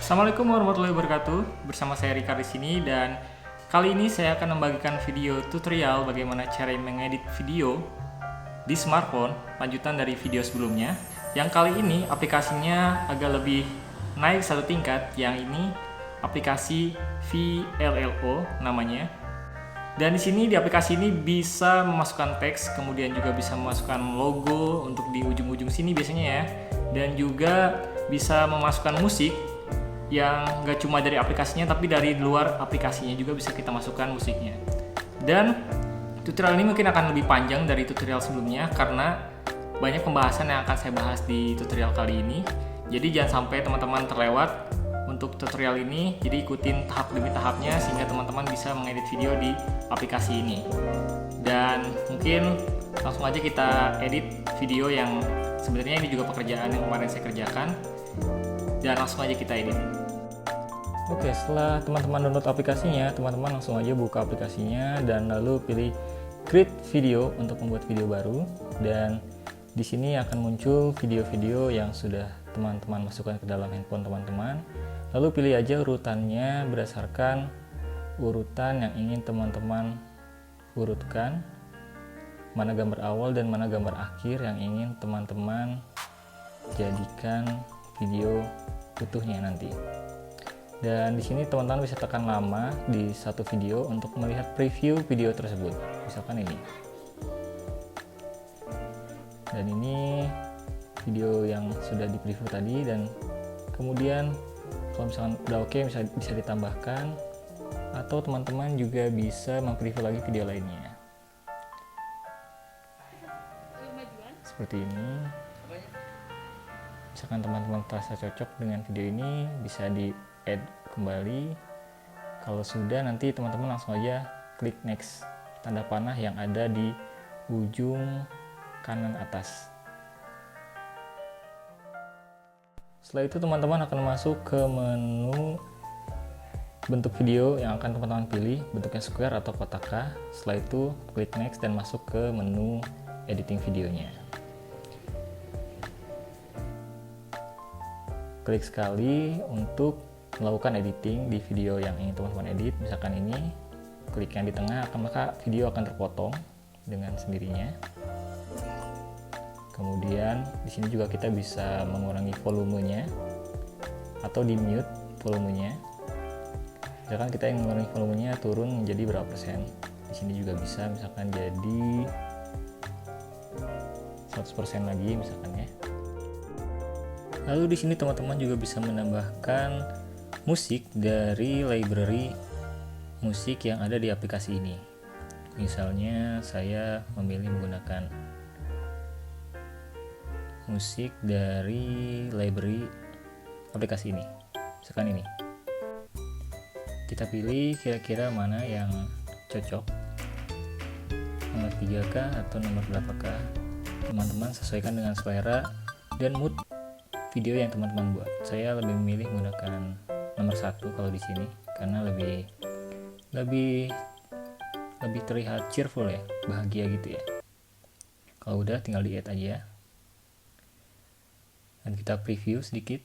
Assalamualaikum warahmatullahi wabarakatuh. Bersama saya Rika di sini dan kali ini saya akan membagikan video tutorial bagaimana cara mengedit video di smartphone, lanjutan dari video sebelumnya. Yang kali ini aplikasinya agak lebih naik satu tingkat. Yang ini aplikasi VLLO namanya. Dan di sini di aplikasi ini bisa memasukkan teks, kemudian juga bisa memasukkan logo untuk di ujung-ujung sini biasanya ya. Dan juga bisa memasukkan musik yang nggak cuma dari aplikasinya tapi dari luar aplikasinya juga bisa kita masukkan musiknya. Dan tutorial ini mungkin akan lebih panjang dari tutorial sebelumnya karena banyak pembahasan yang akan saya bahas di tutorial kali ini. Jadi jangan sampai teman-teman terlewat untuk tutorial ini, jadi ikutin tahap demi tahapnya sehingga teman-teman bisa mengedit video di aplikasi ini. Dan mungkin langsung aja kita edit video yang sebenarnya ini juga pekerjaan yang kemarin saya kerjakan, dan langsung aja kita edit. Oke, setelah teman-teman download aplikasinya, teman-teman langsung aja buka aplikasinya dan lalu pilih create video untuk membuat video baru. Dan di sini akan muncul video-video yang sudah teman-teman masukkan ke dalam handphone teman-teman. Lalu pilih aja urutannya berdasarkan urutan yang ingin teman-teman urutkan, mana gambar awal dan mana gambar akhir yang ingin teman-teman jadikan video utuhnya nanti. Dan di sini teman-teman bisa tekan lama di satu video untuk melihat preview video tersebut. Misalkan ini. Dan ini video yang sudah di preview tadi, dan kemudian kalau misalkan udah oke bisa ditambahkan, atau teman-teman juga bisa mempreview lagi video lainnya. Seperti ini. Misalkan teman-teman terasa cocok dengan video ini, bisa di add kembali. Kalau sudah, nanti teman-teman langsung aja klik next, tanda panah yang ada di ujung kanan atas. Setelah itu teman-teman akan masuk ke menu bentuk video yang akan teman-teman pilih, bentuknya square atau kotak kah. Setelah itu klik next dan masuk ke menu editing videonya. Klik sekali untuk melakukan editing di video yang ingin teman-teman edit. Misalkan ini, klik yang di tengah, maka video akan terpotong dengan sendirinya. Kemudian di sini juga kita bisa mengurangi volumenya atau di mute volumenya. Misalkan kita ingin mengurangi volumenya turun menjadi berapa persen. Di sini juga bisa, misalkan jadi 100% lagi misalkan ya. Lalu di sini teman-teman juga bisa menambahkan musik dari library musik yang ada di aplikasi ini. Misalnya saya memilih menggunakan musik dari library aplikasi ini. Misalkan ini. Kita pilih kira-kira mana yang cocok. Nomor 3K atau nomor berapakah? Teman-teman sesuaikan dengan selera dan mood video yang teman-teman buat. Saya lebih memilih menggunakan nomor 1 kalau di sini karena lebih terlihat cheerful ya, bahagia gitu ya. Kalau udah tinggal di add aja. Dan kita preview sedikit.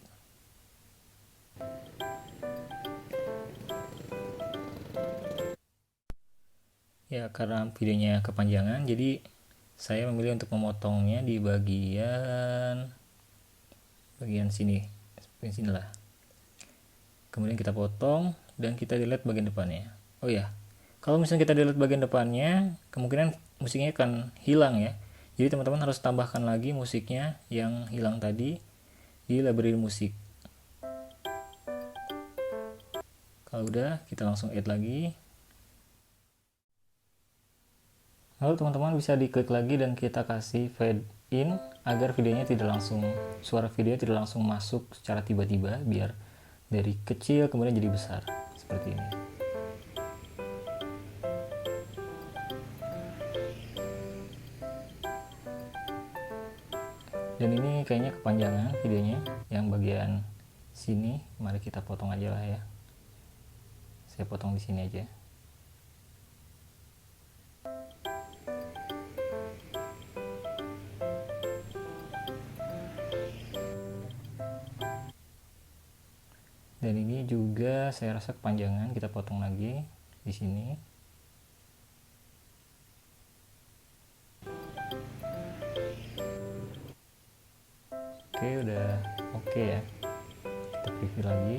Ya, karena videonya kepanjangan, jadi saya memilih untuk memotongnya di bagian sini, seperti sinilah. Kemudian kita potong dan kita delete bagian depannya. Oh ya, kalau misalnya kita delete bagian depannya, kemungkinan musiknya akan hilang ya. Jadi teman-teman harus tambahkan lagi musiknya yang hilang tadi di library musik. Kalau udah, kita langsung add lagi. Lalu teman-teman bisa diklik lagi dan kita kasih fade in agar videonya tidak langsung, suara video tidak langsung masuk secara tiba-tiba, biar dari kecil kemudian jadi besar seperti ini. Dan ini kayaknya kepanjangan videonya yang bagian sini. Mari kita potong aja lah ya. Saya potong di sini aja. Dan ini juga saya rasa kepanjangan, kita potong lagi di sini. Oke, udah oke ya. Kita preview lagi.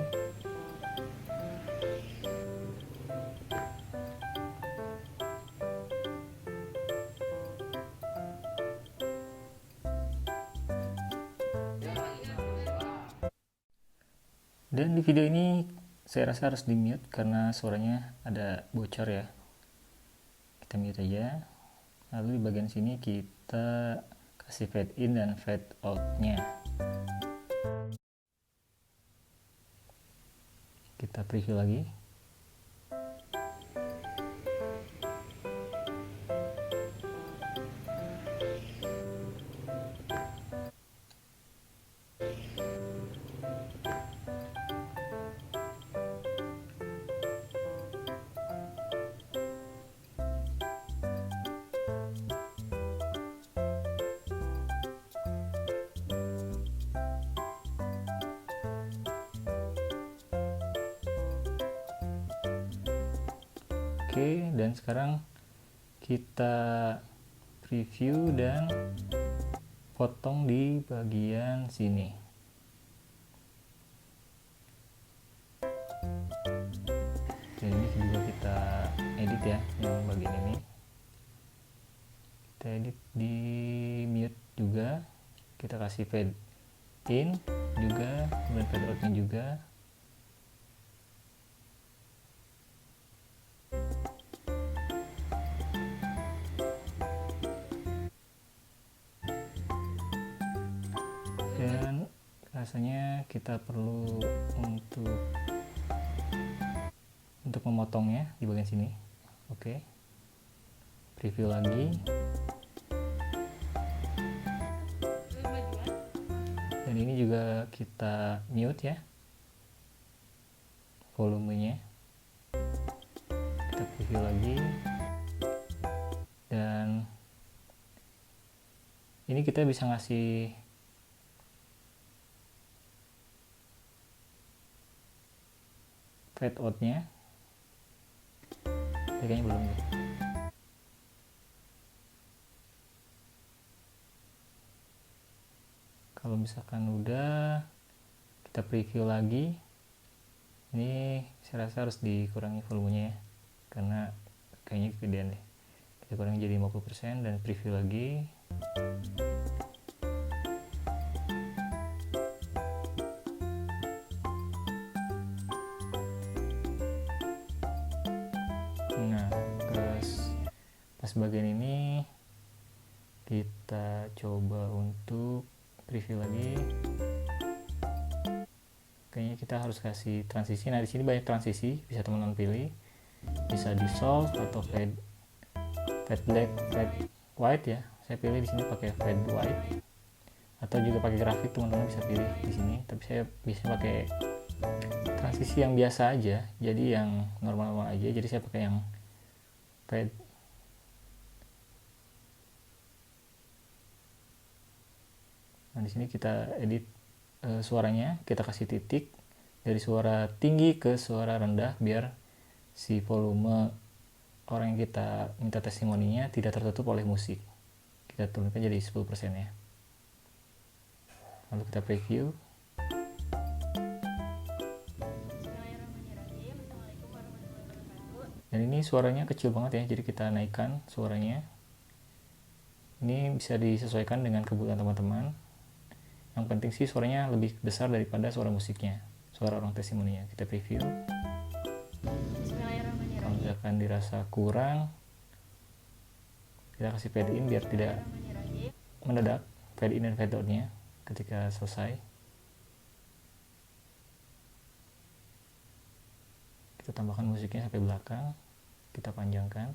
Dan di video ini saya rasa harus di mute karena suaranya ada bocor ya. Kita mute aja. Lalu di bagian sini kita kasih fade in dan fade out nya. Kita preview lagi. Oke, dan sekarang kita preview dan potong di bagian sini. Dan ini juga kita edit ya, yang bagian ini. Kita edit di mute juga. Kita kasih fade in juga, kemudian fade out-nya juga. Dan rasanya kita perlu untuk memotongnya di bagian sini. Oke, preview lagi. Dan ini juga kita mute ya, volumenya. Kita preview lagi. Dan ini kita bisa ngasih fade out-nya. Kayaknya belum deh. Kalau misalkan udah, kita preview lagi. Ini saya rasa harus dikurangi volumenya ya, karena kayaknya kegedean deh. Kita kurangi jadi 50% dan preview lagi. Nah, pas bagian ini kita coba untuk preview lagi. Kayaknya kita harus kasih transisi. Nah, di sini banyak transisi, bisa teman-teman pilih. Bisa dissolve atau fade black, fade white ya. Saya pilih di sini pakai fade white. Atau juga pakai grafik, teman-teman bisa pilih di sini. Tapi saya biasanya pakai transisi yang biasa aja, jadi yang normal-normal aja. Jadi saya pakai yang fade. Nah, di sini kita edit suaranya, kita kasih titik dari suara tinggi ke suara rendah biar si volume orang yang kita minta testimoninya tidak tertutup oleh musik. Kita turunkan jadi 10% ya. Lalu kita preview. Dan ini suaranya kecil banget ya, jadi kita naikkan suaranya. Ini bisa disesuaikan dengan kebutuhan teman-teman. Yang penting sih suaranya lebih besar daripada suara musiknya, suara orang testimoninya. Kita preview. Kalau misalkan dirasa kurang, kita kasih fade in biar tidak mendadak fade in dan fade out nya ketika selesai. Kita tambahkan musiknya sampai belakang, kita panjangkan,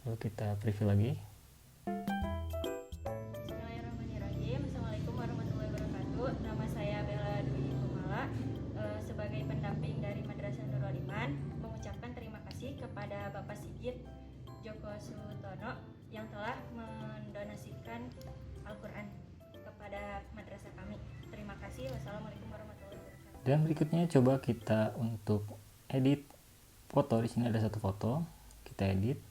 lalu kita preview lagi. Assalamualaikum warahmatullahi wabarakatuh. Nama saya Bella Dwi Kumala, sebagai pendamping dari Madrasah Nurul Iman, mengucapkan terima kasih kepada Bapak Sigit Joko Sutono yang telah mendonasikan Al-Quran kepada madrasah kami. Terima kasih. Wassalamualaikum warahmatullahi wabarakatuh. Dan berikutnya coba kita untuk edit foto. Di sini ada satu foto, kita edit.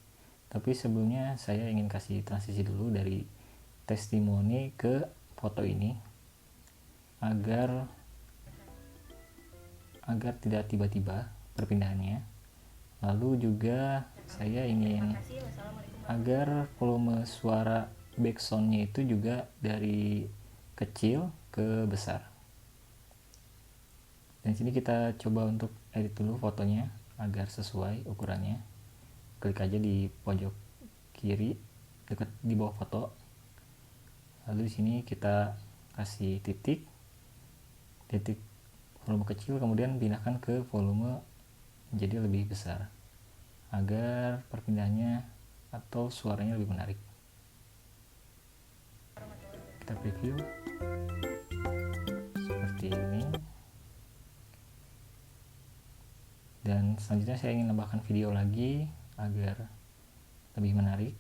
Tapi sebelumnya saya ingin kasih transisi dulu dari testimoni ke foto ini agar tidak tiba-tiba perpindahannya. Lalu juga saya ingin Terima kasih. Wassalamualaikum. agar volume suara backsoundnya itu juga dari kecil ke besar. Dan sini kita coba untuk edit dulu fotonya agar sesuai ukurannya. Klik aja di pojok kiri dekat di bawah foto. Lalu di sini kita kasih titik volume kecil, kemudian pindahkan ke volume menjadi lebih besar agar perpindahannya atau suaranya lebih menarik. Kita preview seperti ini. Dan selanjutnya saya ingin tambahkan video lagi agar lebih menarik.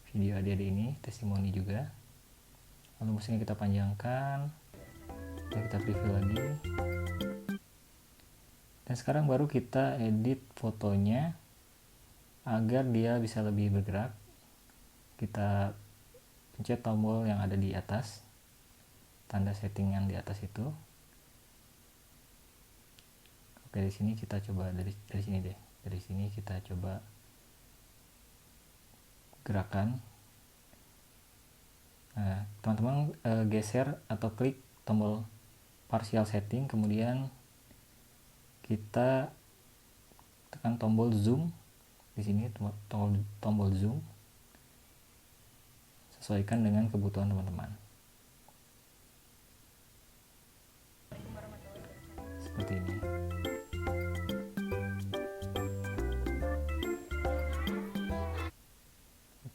Video adik-adik ini testimoni juga. Lalu musiknya kita panjangkan dan kita preview lagi. Dan sekarang baru kita edit fotonya agar dia bisa lebih bergerak. Kita pencet tombol yang ada di atas, tanda settingan di atas itu. Oke, di sini kita coba dari sini deh. Dari sini kita coba gerakan. Nah, teman-teman geser atau klik tombol partial setting, kemudian kita tekan tombol zoom. Di sini tombol zoom. Sesuaikan dengan kebutuhan teman-teman. Seperti ini.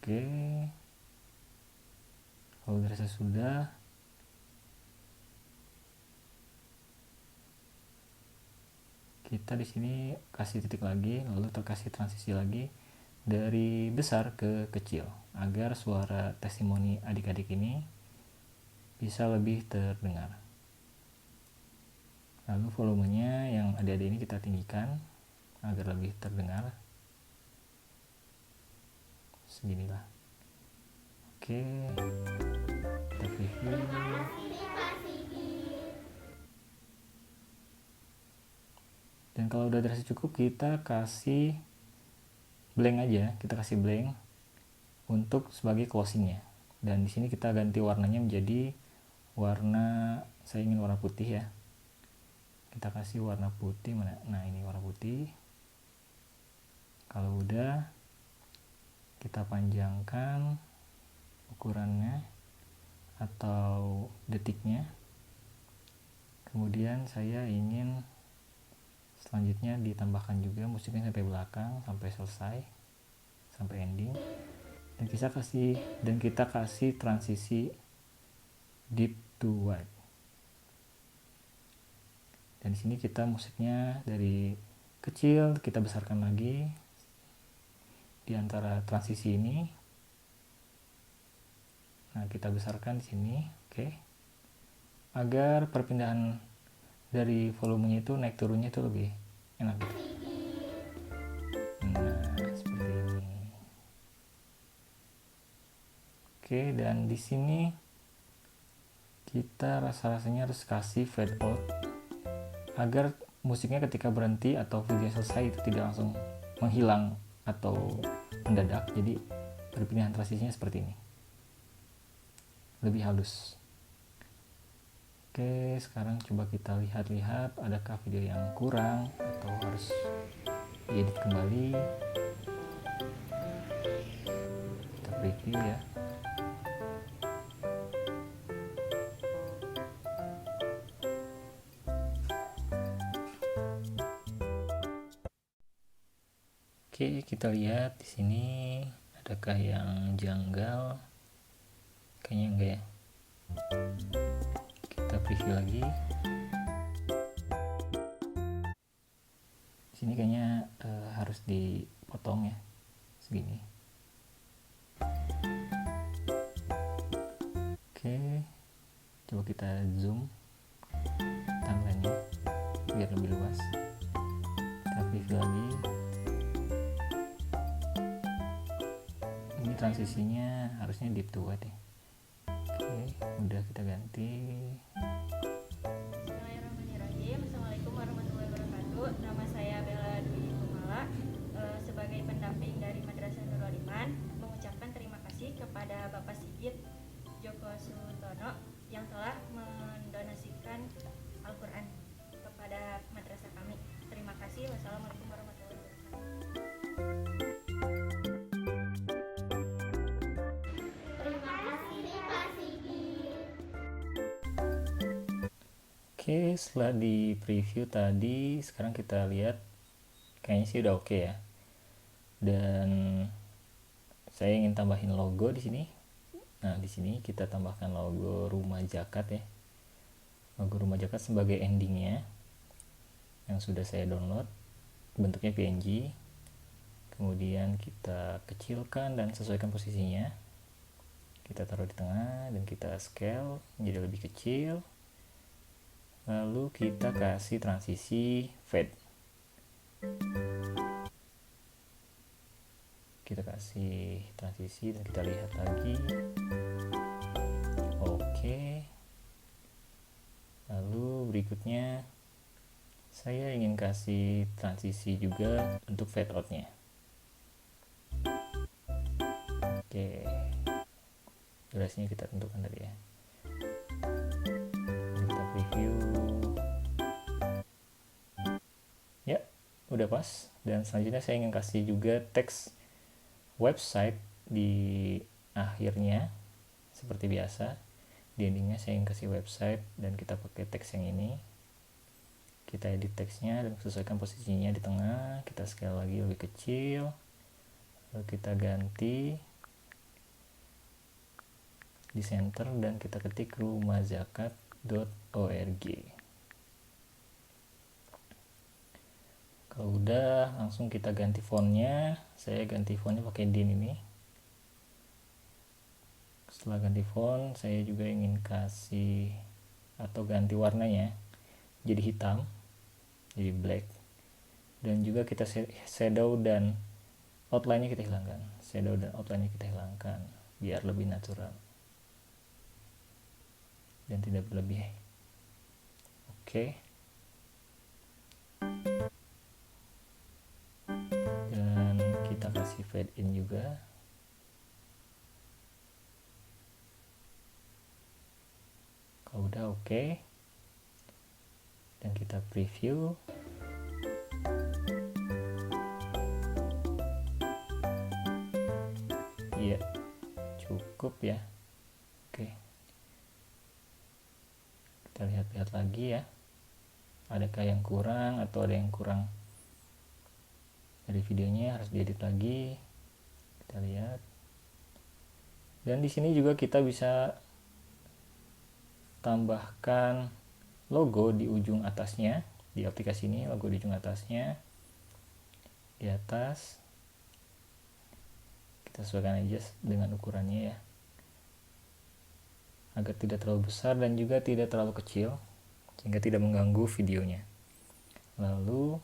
Oke, kalau dirasa sudah, kita di sini kasih titik lagi, lalu terkasih transisi lagi dari besar ke kecil agar suara testimoni adik-adik ini bisa lebih terdengar. Lalu volumenya yang adik-adik ini kita tinggikan agar lebih terdengar. Seginilah. Oke, kita preview. Dan kalau udah dirasa cukup, kita kasih blank aja, kita kasih blank untuk sebagai closingnya. Dan di sini kita ganti warnanya menjadi warna, saya ingin warna putih ya. Kita kasih warna putih mana? Nah, ini warna putih. Kalau udah, kita panjangkan ukurannya atau detiknya. Kemudian saya ingin selanjutnya ditambahkan juga musiknya sampai belakang, sampai selesai, sampai ending. Dan kita kasih transisi deep to wide. Dan di sini kita musiknya dari kecil kita besarkan lagi di antara transisi ini. Nah, kita besarkan di sini, oke. Agar perpindahan dari volumenya itu naik turunnya itu lebih enak gitu. Nah, seperti ini. Oke, dan di sini kita rasa-rasanya harus kasih fade out agar musiknya ketika berhenti atau video selesai itu tidak langsung menghilang atau mendadak. Jadi perpindahan transisinya seperti ini, lebih halus. Oke, sekarang coba kita lihat-lihat adakah video yang kurang atau harus diedit kembali. Kita preview ya. Oke, kita lihat di sini adakah yang janggal? Kayaknya enggak ya. Kita preview lagi. Di sini kayaknya harus dipotong ya, segini. Oke, coba kita zoom. biar lebih luas. Kita preview lagi. Ini transisinya harusnya deep to wide ya. Oke, udah kita ganti. Bismillahirrahmanirrahim. Assalamualaikum warahmatullahi wabarakatuh. Nama saya Bella Dwi Kumala. Sebagai pendamping dari Madrasah Nurul Iman, mengucapkan terima kasih kepada Bapak Sigit Joko Sutono yang telah mendonasikan Al-Quran kepada madrasah kami. Terima kasih. Wassalamualaikum warahmatullahi wabarakatuh. Oke, setelah di preview tadi, sekarang kita lihat kayaknya sih udah oke ya. Dan saya ingin tambahin logo di sini. Nah, di sini kita tambahkan logo Rumah Zakat ya. Logo Rumah Zakat sebagai endingnya yang sudah saya download, bentuknya PNG. Kemudian kita kecilkan dan sesuaikan posisinya. Kita taruh di tengah dan kita scale menjadi lebih kecil. Lalu kita kasih transisi fade. Kita kasih transisi dan kita lihat lagi. Oke. Lalu berikutnya saya ingin kasih transisi juga untuk fade out-nya. Oke. Durasinya kita tentukan tadi ya. Kita preview. Ya, udah pas. Dan selanjutnya saya ingin kasih juga teks website di akhirnya seperti biasa. Di endingnya saya ingin kasih website dan kita pakai teks yang ini. Kita edit teksnya dan sesuaikan posisinya di tengah. Kita scale lagi lebih kecil. Lalu kita ganti di center dan kita ketik rumahzakat.org. Kalau udah, langsung kita ganti fontnya. Saya ganti fontnya pakai DIN ini. Setelah ganti font, saya juga ingin kasih atau ganti warnanya jadi hitam, jadi black. Dan juga kita shadow dan outline-nya kita hilangkan. Shadow dan outline-nya kita hilangkan biar lebih natural dan tidak berlebih. Oke. Dan kita kasih fade in juga. Kalau udah oke. Dan kita preview. Iya, cukup ya. Oke. Kita lihat-lihat lagi ya. Adakah yang kurang atau ada yang kurang dari videonya, harus diedit lagi. Kita lihat. Dan di sini juga kita bisa tambahkan logo di ujung atasnya. Di aplikasi ini logo di ujung atasnya. Di atas. Kita sesuaikan aja dengan ukurannya ya. Agar tidak terlalu besar dan juga tidak terlalu kecil sehingga tidak mengganggu videonya. Lalu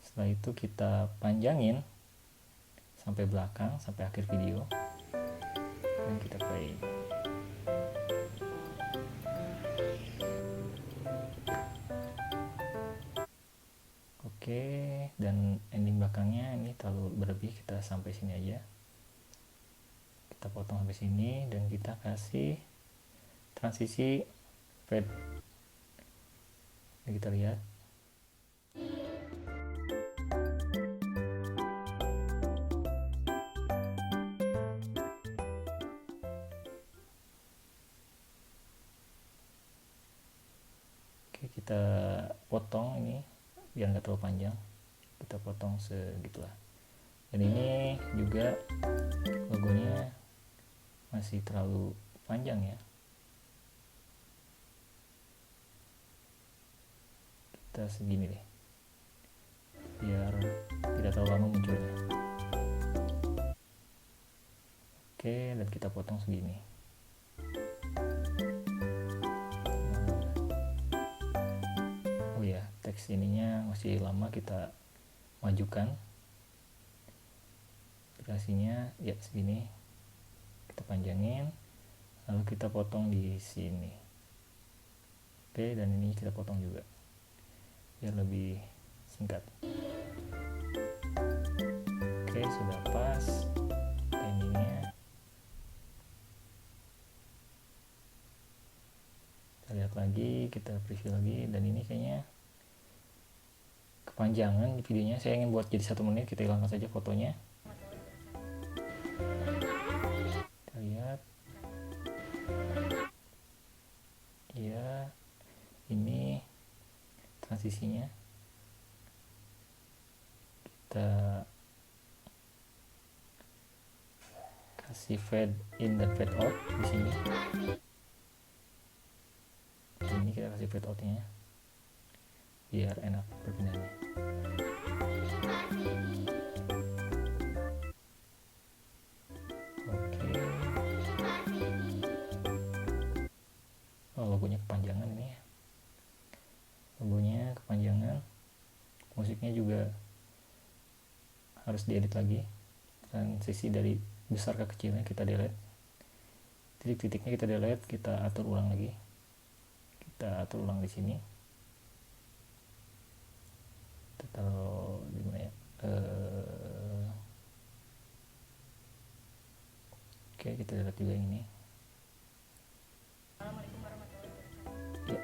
setelah itu kita panjangin sampai belakang, sampai akhir video dan kita play. Oke, dan ending belakangnya ini terlalu berlebih, kita sampai sini aja. Kita potong sampai sini dan kita kasih transisi fade. Ini kita lihat. Oke, kita potong ini biar nggak terlalu panjang. Kita potong segitulah. Dan ini juga logonya masih terlalu panjang ya. Kita segini deh biar tidak terlalu lama munculnya. Oke, dan kita potong segini. teks ininya masih lama, kita majukan durasinya ya segini, kita panjangin, lalu kita potong di sini. Oke, dan ini kita potong juga biar lebih singkat. Oke, sudah pas timingnya. Kita lihat lagi, kita preview lagi, dan ini kayaknya kepanjangan di videonya. Saya ingin buat jadi 1 menit, kita hilangkan saja fotonya. Kita lihat ya, ini transisinya. Kita kasih fade in dan fade out di sini. Ini kita kasih fade outnya biar enak perpindahannya. Oke. Oh, logonya kepanjangan ini ya. Logonya kepanjangan. Musiknya juga harus diedit lagi. Transisi dari besar ke kecilnya kita delete. Titik-titiknya kita delete, kita atur ulang lagi. Kita atur ulang di sini. Kita taruh di mana ya? Oke, kita lihat juga yang ini. Assalamualaikum warahmatullahi wabarakatuh. Ya.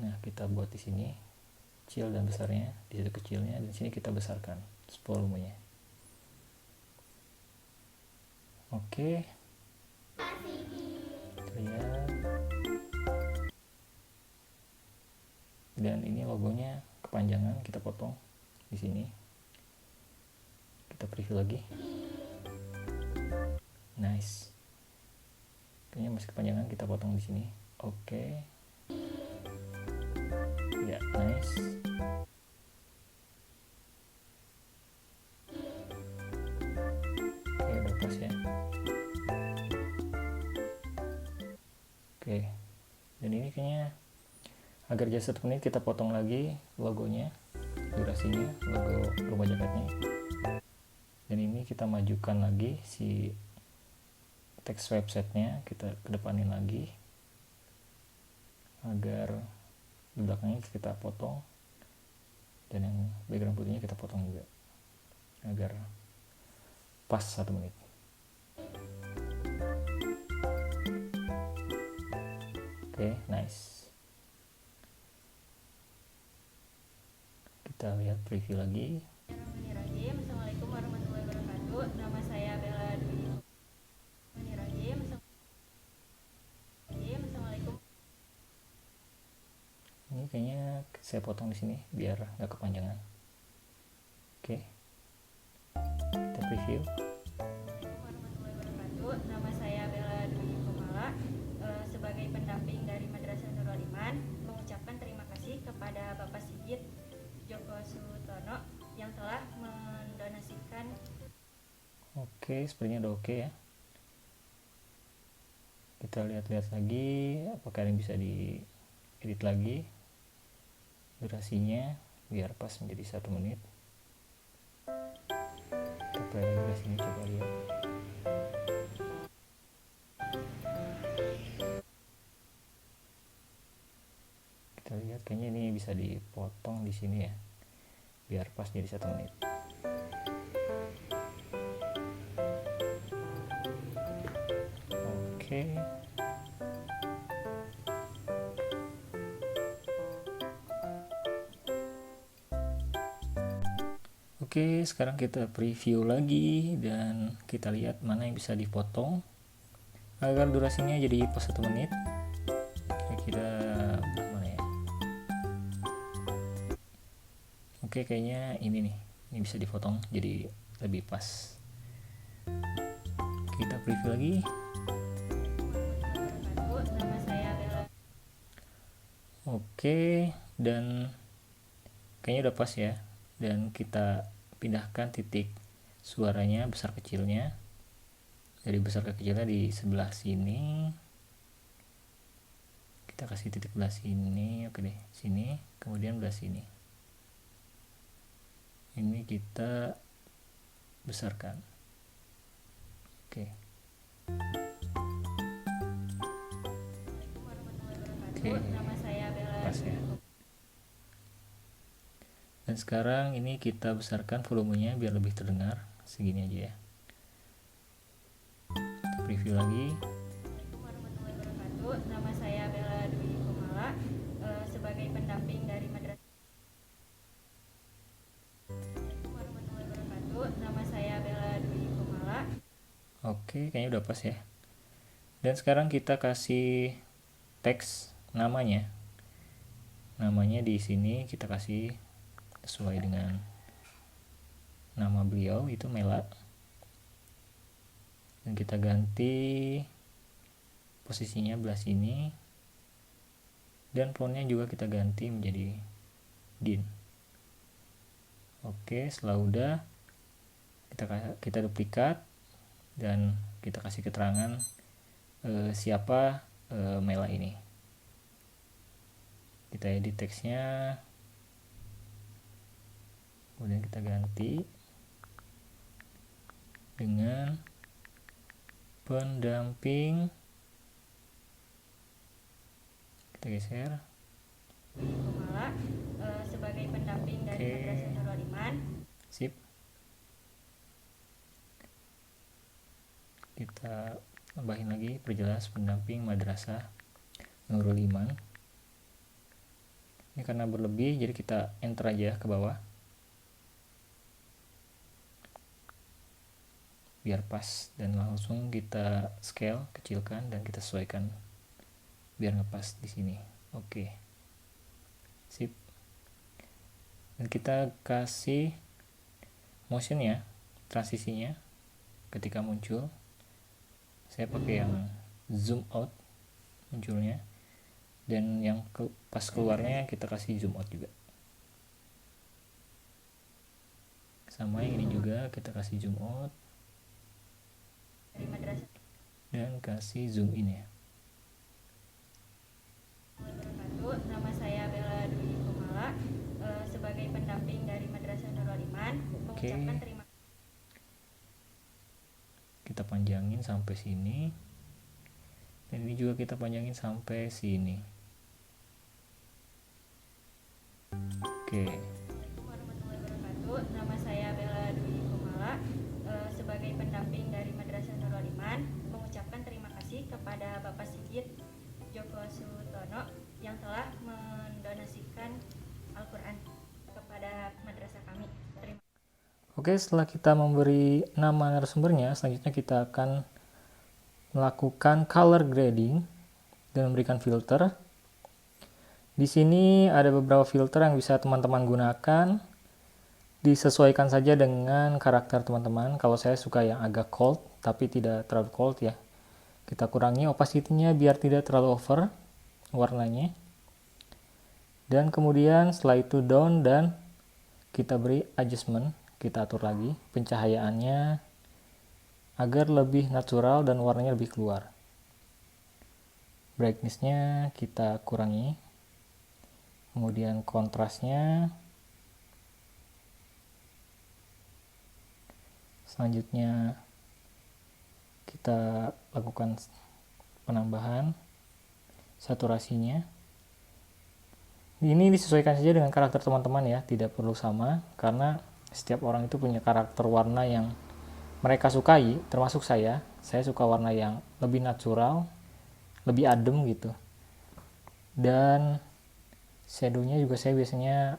Nah, kita buat di sini kecil dan besarnya, di situ kecilnya, dan di sini kita besarkan volumenya. Oke. Kita lihat. Dan ini logonya kepanjangan, kita potong di sini. Kita preview lagi. Nice. Kayaknya masih kepanjangan, kita potong di sini. Oke. Ya, nice. Oke, udah pas ya. Oke. Dan ini kayaknya agar jadi 1 menit, kita potong lagi logonya, durasinya, logo rumah jaketnya. Dan ini kita majukan lagi si teks websitenya, kita kedepanin lagi agar di belakangnya kita potong, dan yang background putihnya kita potong juga agar pas 1 menit. Oke, nice. Kita lihat preview lagi. Bismillahirrahmanirrahim. Assalamualaikum warahmatullahi wabarakatuh. Nama saya Bella Dwi. Bismillahirrahmanirrahim. Assalamualaikum. Ini kayaknya saya potong di sini biar nggak kepanjangan. Oke, kita preview. Warahmatullahi wabarakatuh. Nama saya Bella Dwi Kumala. Sebagai pendamping dari Madrasah Nurul Iman, mengucapkan terima kasih kepada Bapak Sigit Joko Sutono yang telah mendonasikan. Oke, sepertinya udah oke ya. Kita lihat-lihat lagi apakah ini bisa diedit lagi durasinya biar pas menjadi 1 menit. Kita play lagi durasinya, coba lihat. Kita lihat kayaknya ini bisa dipotong di sini ya biar pas jadi 1 menit. Oke. Oke, sekarang kita preview lagi dan kita lihat mana yang bisa dipotong agar durasinya jadi pas 1 menit. Kira-kira mana ya? Oke, kayaknya ini nih. Ini bisa dipotong jadi lebih pas. Kita preview lagi. Nama saya Bella. Oke, dan kayaknya udah pas ya. Dan kita pindahkan titik suaranya besar kecilnya dari besar ke kecilnya di sebelah sini. Kita kasih titik belah sini, oke deh, sini, kemudian belah sini. Ini kita besarkan. Oke. Oke. Nama saya Bella. Pas ya. Dan sekarang ini kita besarkan volumenya biar lebih terdengar. Segini aja ya. Kita preview lagi. Assalamualaikum warahmatullahi wabarakatuh. Nama saya Bella Dwi Kumala, sebagai pendamping dari madrasah. Assalamualaikum warahmatullahi wabarakatuh. Nama saya Bella Dwi Kumala. Oke, kayaknya udah pas ya. Dan sekarang kita kasih teks namanya. Namanya di sini kita kasih sesuai dengan nama beliau, itu Mela. Dan kita ganti posisinya belah sini. Dan fontnya juga kita ganti menjadi Din. Oke, setelah udah kita duplikat dan kita kasih keterangan siapa Mela ini. Kita edit teksnya, kemudian kita ganti dengan pendamping. Kita geser. Kumala, sebagai pendamping dari Oke. Madrasah Nurul Iman. Sip. Kita tambahin lagi, perjelas pendamping Madrasah Nurul Iman. Ini karena berlebih, jadi kita enter aja ke bawah biar pas, dan langsung kita scale, kecilkan, dan kita sesuaikan biar ngepas di sini. Oke. Sip. Dan kita kasih motion ya, transisinya ketika muncul. Saya pakai yang zoom out munculnya, dan yang pas keluarnya kita kasih zoom out juga. Sama yang ini juga kita kasih zoom out Dari madrasah dan kasih zoom in ya. wabarakatuh. Nama saya Bella Dwi Kumala, sebagai pendamping dari Madrasah Nurul Iman, mengucapkan terima kasih. Kita panjangin sampai sini, dan ini juga kita panjangin sampai sini. Oke. Assalamualaikum warahmatullahi wabarakatuh. Nama saya Bella Dwi Kumala, sebagai pendamping dari Madrasah Nurul Iman, mengucapkan terima kasih kepada Bapak Sigit Joko Sutono yang telah mendonasikan Al-Quran kepada madrasah kami. Terima kasih. Oke, setelah kita memberi nama narasumbernya, selanjutnya kita akan melakukan color grading dan memberikan filter. Di sini ada beberapa filter yang bisa teman-teman gunakan. Disesuaikan saja dengan karakter teman-teman. Kalau saya suka yang agak cold, tapi tidak terlalu cold ya. Kita kurangi opacity-nya biar tidak terlalu over warnanya. Dan kemudian setelah itu down, dan kita beri adjustment. Kita atur lagi pencahayaannya agar lebih natural dan warnanya lebih keluar. Brightness-nya kita kurangi. Kemudian kontrasnya. Selanjutnya kita lakukan penambahan saturasinya. Ini disesuaikan saja dengan karakter teman-teman ya, tidak perlu sama, karena setiap orang itu punya karakter warna yang mereka sukai, termasuk saya. Saya suka warna yang lebih natural, lebih adem gitu. Dan shadownya juga saya biasanya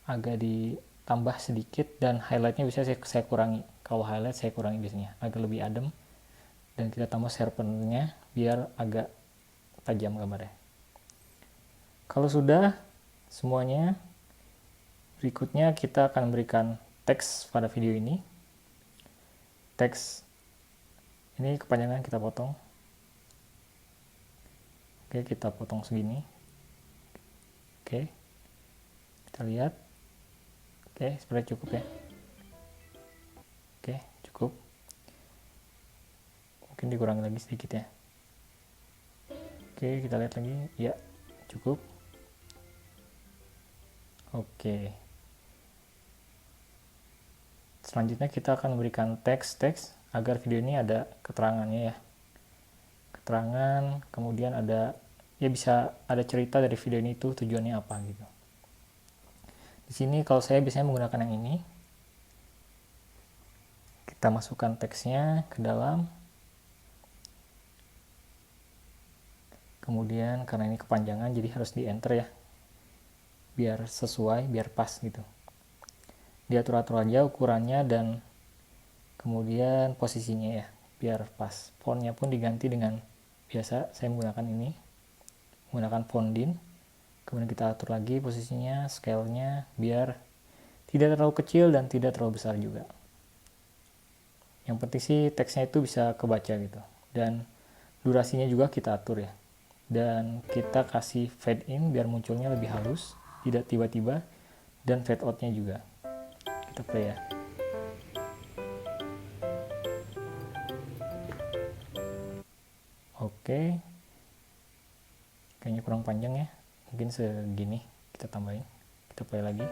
agak ditambah sedikit, dan highlightnya bisa saya kurangi. Kalau highlight saya kurangi biasanya, agak lebih adem. Dan kita tambah sharpener-nya biar agak tajam gambarnya. Kalau sudah semuanya, berikutnya kita akan berikan teks pada video ini. Teks ini kepanjangan kita potong. Oke, kita potong segini. Oke, kita lihat. Oke, sebenarnya cukup ya. Oke, cukup. Mungkin dikurangi lagi sedikit ya. Oke, kita lihat lagi. Ya, cukup. Oke. Selanjutnya kita akan memberikan teks agar video ini ada keterangannya ya. Keterangan, kemudian ada ya bisa ada cerita dari video ini itu tujuannya apa gitu. Di sini kalau saya biasanya menggunakan yang ini. Kita masukkan teksnya ke dalam. Kemudian karena ini kepanjangan jadi harus di enter ya. Biar sesuai, biar pas gitu. Diatur-atur aja ukurannya dan kemudian posisinya ya, biar pas. Fontnya pun diganti dengan biasa, saya menggunakan ini, menggunakan font DIN. Kemudian kita atur lagi posisinya, scale-nya, biar tidak terlalu kecil dan tidak terlalu besar juga. Yang penting sih teksnya itu bisa kebaca gitu. Dan durasinya juga kita atur ya. Dan kita kasih fade in biar munculnya lebih halus, tidak tiba-tiba, dan fade out-nya juga. Kita play ya. Oke. Kayaknya kurang panjang ya. Mungkin segini kita tambahin. Kita play lagi.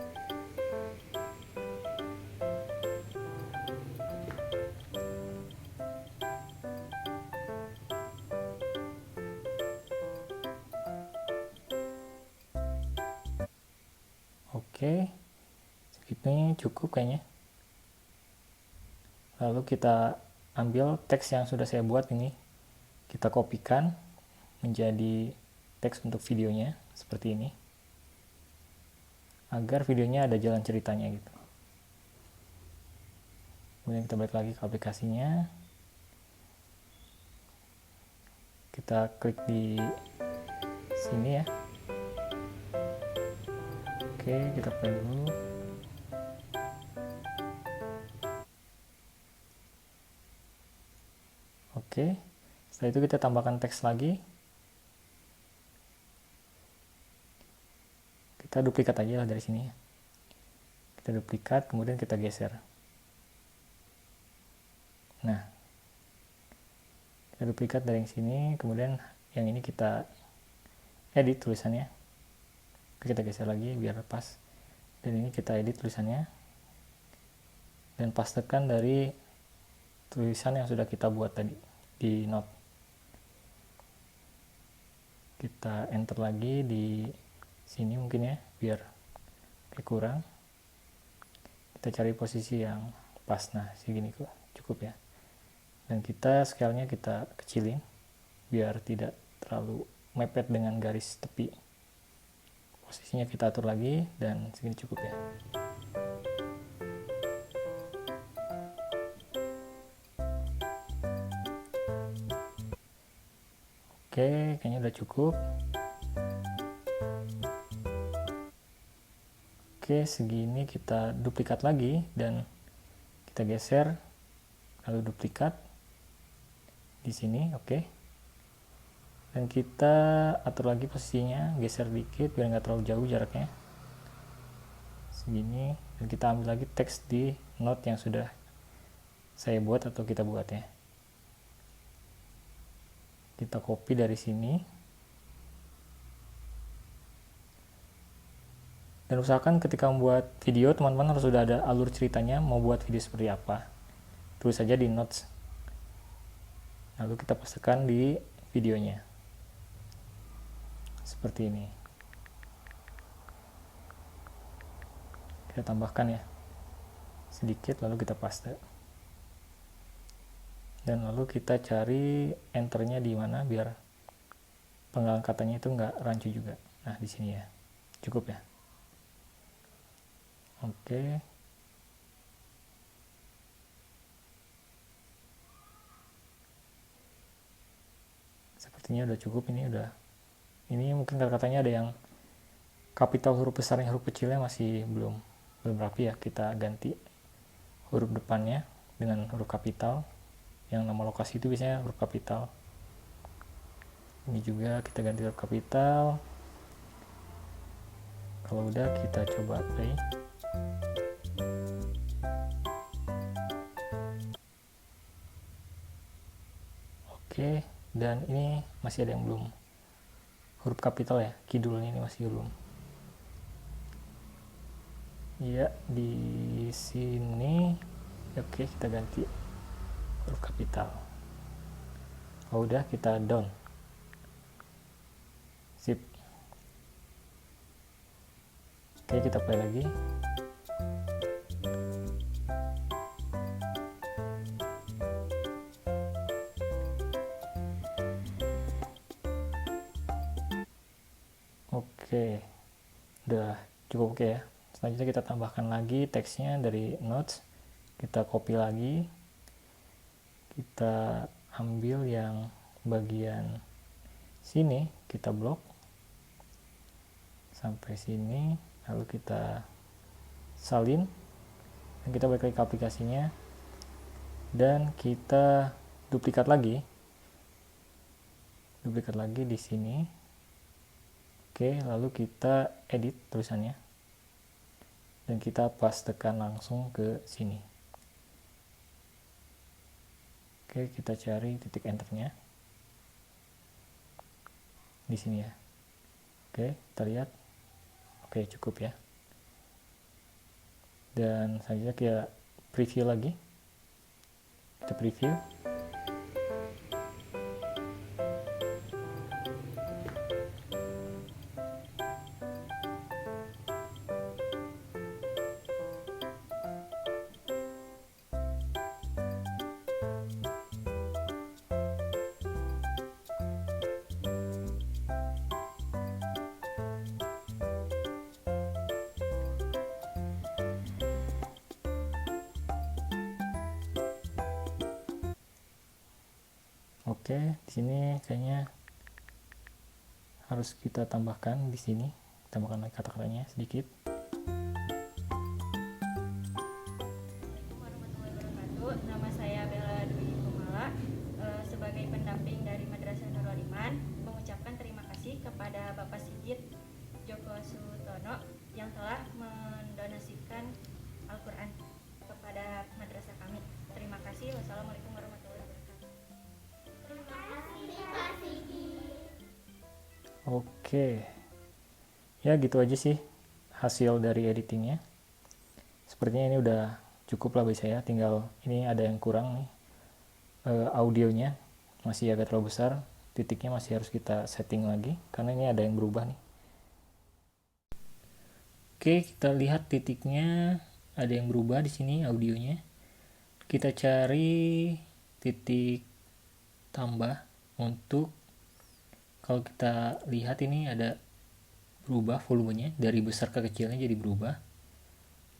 Oke, segini cukup kayaknya. Lalu kita ambil teks yang sudah saya buat ini, kita kopikan menjadi teks untuk videonya seperti ini, agar videonya ada jalan ceritanya gitu. Kemudian kita balik lagi ke aplikasinya, kita klik di sini ya. Oke, kita play dulu. Oke, setelah itu kita tambahkan teks lagi. Kita duplikat aja lah dari sini. Kita duplikat, kemudian kita geser. Nah, kita duplikat dari yang sini, kemudian yang ini kita edit tulisannya. Kita geser lagi biar pas. Dan ini kita edit tulisannya. Dan pastekan dari tulisan yang sudah kita buat tadi di note. Kita enter lagi di sini mungkin ya, biar kurang. Kita cari posisi yang pas. Nah, segini kok cukup ya. Dan kita scale-nya kita kecilin biar tidak terlalu mepet dengan garis tepi. Posisinya kita atur lagi dan segini cukup ya. Oke, kayaknya udah cukup. Oke, segini kita duplikat lagi dan kita geser, lalu duplikat di sini, oke. Dan kita atur lagi posisinya, geser dikit biar nggak terlalu jauh jaraknya. Segini, dan kita ambil lagi teks di note yang sudah saya buat atau kita buat ya. Kita copy dari sini. Dan usahakan ketika membuat video, teman-teman harus sudah ada alur ceritanya, mau buat video seperti apa. Tulis saja di notes. Lalu kita pastekan di videonya. Seperti ini. Kita tambahkan ya. Sedikit, lalu kita paste. Dan lalu kita cari enternya di mana biar penggalan katanya itu nggak rancu juga. Nah, di sini ya. Cukup ya. Oke. Sepertinya udah cukup, ini udah. Ini mungkin kata-katanya ada yang kapital huruf besarnya, huruf kecilnya masih belum rapi ya. Kita ganti huruf depannya dengan huruf kapital. Yang nama lokasi itu biasanya huruf kapital. Ini juga kita ganti huruf kapital. Kalau udah kita coba play. Oke, dan ini masih ada yang belum huruf kapital ya, kidulnya ini masih belum. Ya, di sini oke, kita ganti huruf kapital. Oh, udah, kita down. Sip. Oke, kita play lagi. Oke, udah cukup oke ya. Selanjutnya kita tambahkan lagi teksnya dari notes. Kita copy lagi. Kita ambil yang bagian sini, kita blok sampai sini, lalu kita salin, dan kita balik lagi ke aplikasinya, dan kita duplikat lagi di sini. Oke, lalu kita edit tulisannya dan kita pastekan langsung ke sini. Oke, kita cari titik enternya di sini ya. Oke, kita lihat. Oke, cukup ya. Dan selanjutnya kita preview lagi. Kita preview. Oke, di sini kayaknya harus kita tambahkan di sini, tambahkan kata-katanya sedikit. Assalamualaikum warahmatullahi wabarakatuh. Nama saya Bella Dwi Kumala. Sebagai pendamping dari Madrasah Nurul Iman, mengucapkan terima kasih kepada Bapak Sigit Joko Sutono yang telah mendonasikan Al-Quran kepada madrasah kami. Terima kasih. Wassalamualaikum warahmatullahi wabarakatuh. Oke, ya gitu aja sih hasil dari editingnya. Sepertinya ini udah cukup lah bagi saya. Tinggal ini ada yang kurang nih, audionya masih agak terlalu besar, titiknya masih harus kita setting lagi karena ini ada yang berubah nih. Oke, kita lihat titiknya ada yang berubah di sini audionya. Kita cari titik tambah untuk, kalau kita lihat ini ada berubah volumenya dari besar ke kecilnya jadi berubah.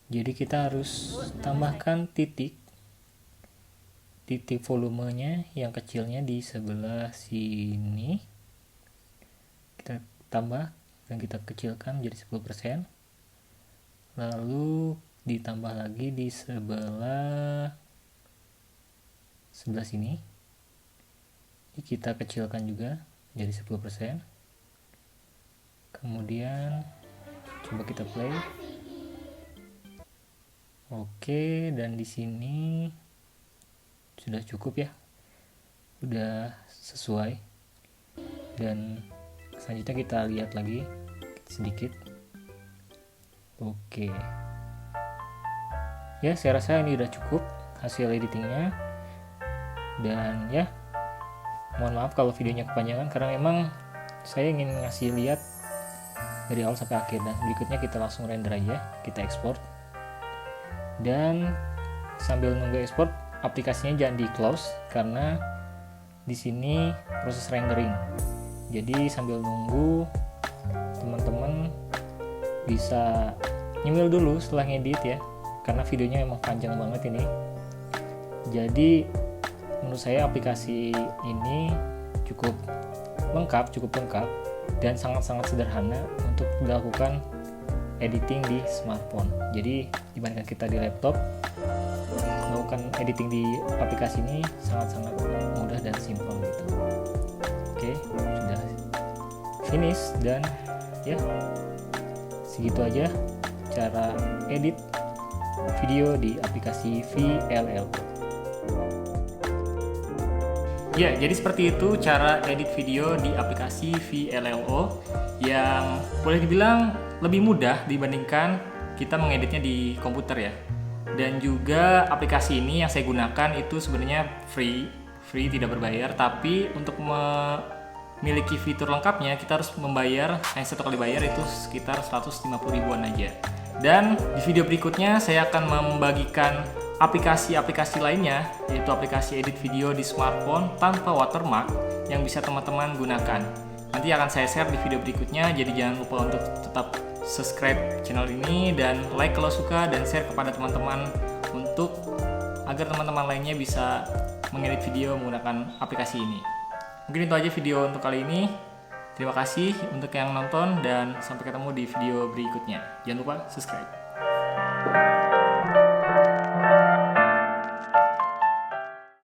Jadi kita harus tambahkan titik volumenya yang kecilnya di sebelah sini. Kita tambah dan kita kecilkan jadi 10%. Lalu ditambah lagi di sebelah sini. Jadi kita kecilkan juga jadi 10%. Kemudian coba kita play. Oke, dan di sini sudah cukup ya. Udah sesuai. Dan selanjutnya kita lihat lagi sedikit. Oke. Ya, saya rasa ini udah cukup hasil editingnya. Dan ya, mohon maaf kalau videonya kepanjangan karena memang saya ingin ngasih lihat dari awal sampai akhir. Dan berikutnya kita langsung render aja, kita ekspor. Dan sambil nunggu ekspor, aplikasinya jangan di close karena di sini proses rendering. Jadi sambil nunggu, teman-teman bisa nyemil dulu setelah ngedit ya, karena videonya emang panjang banget ini. Jadi menurut saya aplikasi ini cukup lengkap dan sangat-sangat sederhana untuk dilakukan editing di smartphone. Jadi dibandingkan kita di laptop, melakukan editing di aplikasi ini sangat-sangat mudah dan simpel gitu. Oke, sudah finish dan ya segitu aja cara edit video di aplikasi VLLO. Ya, jadi seperti itu cara edit video di aplikasi VLLO yang boleh dibilang lebih mudah dibandingkan kita mengeditnya di komputer ya. Dan juga aplikasi ini yang saya gunakan itu sebenarnya free tidak berbayar, tapi untuk memiliki fitur lengkapnya kita harus membayar, hanya satu kali bayar itu sekitar 150 ribuan aja. Dan di video berikutnya saya akan membagikan aplikasi-aplikasi lainnya, yaitu aplikasi edit video di smartphone tanpa watermark yang bisa teman-teman gunakan. Nanti akan saya share di video berikutnya, jadi jangan lupa untuk tetap subscribe channel ini dan like kalau suka, dan share kepada teman-teman untuk agar teman-teman lainnya bisa mengedit video menggunakan aplikasi ini. Mungkin itu aja video untuk kali ini. Terima kasih untuk yang nonton dan sampai ketemu di video berikutnya. Jangan lupa subscribe.